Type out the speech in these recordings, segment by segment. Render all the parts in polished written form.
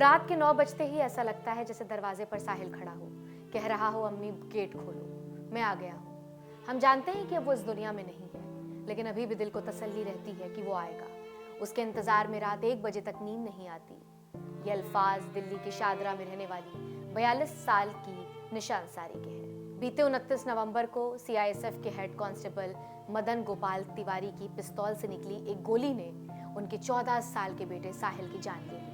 रात के 9 बजते ही ऐसा लगता है जैसे दरवाजे पर साहिल खड़ा हो, कह रहा हो अम्मी गेट खोलो, मैं आ गया हूँ। हम जानते हैं कि अब वो इस दुनिया में नहीं है, लेकिन अभी भी दिल को तसल्ली रहती है कि वो आएगा। उसके इंतजार में रात 1 बजे तक नींद नहीं आती। ये अल्फाज दिल्ली की शादरा में रहने वाली 42 साल की निशा अंसारी के हैं। बीते 29 नवंबर को सीआईएसएफ के हेड कांस्टेबल मदन गोपाल तिवारी की पिस्तौल से निकली एक गोली ने उनके 14 साल के बेटे साहिल की जान ले ली।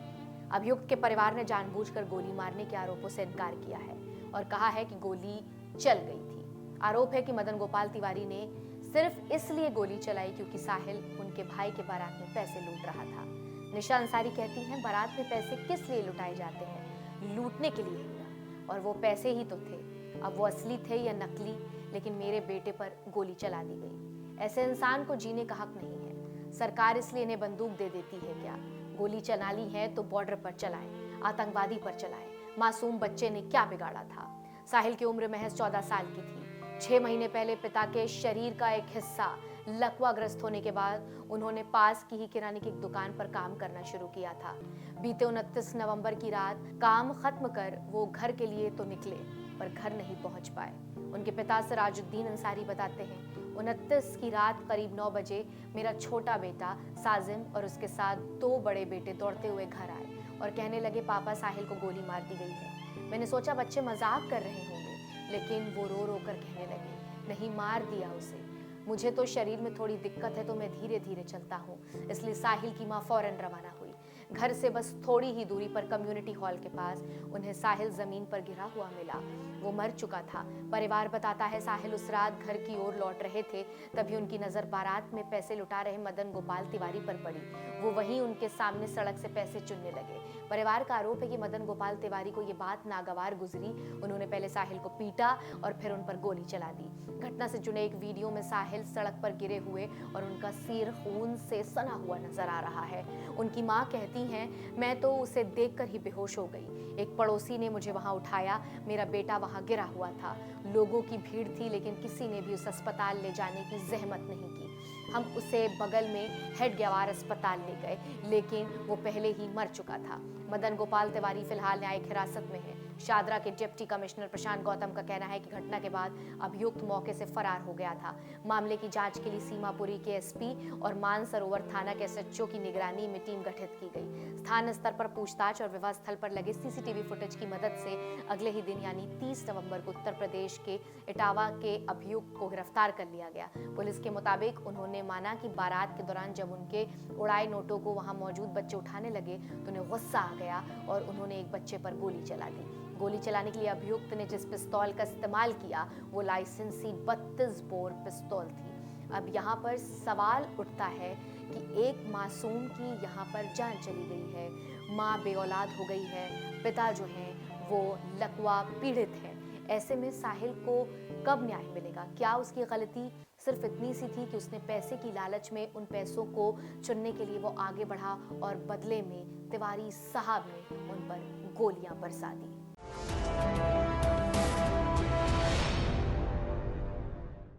अभियुक्त के परिवार ने जानबूझकर गोली मारने के आरोपों से इनकार किया है और कहा है कि गोली चल गई थी। आरोप है कि मदन गोपाल तिवारी ने सिर्फ इसलिए गोली चलाई क्योंकि साहिल उनके भाई के बारात में पैसे लूट रहा था। निशा अंसारी कहती हैं, बारात में पैसे किस लिए लुटाए जाते हैं? लूटने के लिए ही ना, और वो पैसे ही तो थे। अब वो असली थे या नकली, लेकिन मेरे बेटे पर गोली चला दी गई। ऐसे इंसान को जीने का हक नहीं है। सरकार इसलिए इन्हें बंदूक दे देती है क्या? गोली चलानी है तो बॉर्डर पर चलाएं, आतंकवादी पर चलाएं। मासूम बच्चे ने क्या बिगाड़ा था? साहिल की उम्र महज 14 साल की थी। 6 महीने पहले पिता के शरीर का एक हिस्सा लकवाग्रस्त होने के बाद उन्होंने पास की ही किराने की एक दुकान पर काम करना शुरू किया था। बीते 29 नवंबर की रात काम खत्म कर वो घर के लिए तो निकले, पर घर नहीं पहुंच पाए। उनके पिता सिराजुद्दीन अंसारी बताते हैं, 29 की रात करीब 9 बजे मेरा छोटा बेटा साजिम और उसके साथ 2 बड़े बेटे दौड़ते हुए घर आए और कहने लगे, पापा साहिल को गोली मार दी गई है। मैंने सोचा बच्चे मजाक कर रहे होंगे, लेकिन वो रो रो कर कहने लगे, नहीं मार दिया उसे। मुझे तो शरीर में थोड़ी दिक्कत है तो मैं धीरे धीरे चलता हूँ, इसलिए साहिल की माँ फौरन रवाना हुई। घर से बस थोड़ी ही दूरी पर कम्युनिटी हॉल के पास उन्हें साहिल जमीन पर गिरा हुआ मिला। वो मर चुका था। परिवार बताता है, साहिल उस रात घर की ओर लौट रहे थे, तभी उनकी नजर बारात में पैसे लुटा रहे मदन गोपाल तिवारी पर पड़ी। वो वहीं उनके सामने सड़क से पैसे चुनने लगे। परिवार का आरोप है कि मदन गोपाल तिवारी को ये बात नागवार गुजरी। उन्होंने पहले साहिल को पीटा और फिर उन पर गोली चला दी। घटना से जुड़े एक वीडियो में साहिल सड़क पर गिरे हुए और उनका सिर खून से सना हुआ नजर आ रहा है। उनकी मां कहती हैं, मैं तो उसे देखकर ही बेहोश हो गई। एक पड़ोसी ने मुझे वहां उठाया, मेरा बेटा वहां गिरा हुआ था। लोगों की भीड़ थी, लेकिन किसी ने भी उस अस्पताल ले जाने की जहमत नहीं की। हम उसे बगल में हेड गवार अस्पताल ले गए, लेकिन वो पहले ही मर चुका था। मदन गोपाल तिवारी फिलहाल न्यायिक हिरासत में है। शादरा के डिप्टी कमिश्नर प्रशांत गौतम का कहना है कि घटना के बाद अभियुक्त मौके से फरार हो गया था। मामले की जांच के लिए सीमापुरी के एसपी और मानसरोवर थाना के एसएचओ की निगरानी में टीम गठित की गई। स्थानीय स्तर पर पूछताछ और विवाद स्थल पर लगे सीसीटीवी फुटेज की मदद से अगले ही दिन यानी 30 नवंबर को उत्तर प्रदेश के इटावा के अभियुक्त को गिरफ्तार कर लिया गया। पुलिस के मुताबिक उन्होंने माना कि बारात के दौरान जब उनके उड़ाए नोटों को वहां मौजूद बच्चे उठाने लगे तो उन्हें गुस्सा आ गया और उन्होंने एक बच्चे पर गोली चला दी। गोली चलाने के लिए अभियुक्त ने जिस पिस्तौल का इस्तेमाल किया वो लाइसेंसी 32 बोर पिस्तौल थी। अब यहाँ पर सवाल उठता है कि एक मासूम की यहाँ पर जान चली गई है, माँ बेऔलाद हो गई है, पिता जो है वो लकवा पीड़ित है। ऐसे में साहिल को कब न्याय मिलेगा? क्या उसकी गलती सिर्फ इतनी सी थी कि उसने पैसे की लालच में उन पैसों को चुनने के लिए वो आगे बढ़ा और बदले में तिवारी साहब ने उन पर गोलियां बरसा दी।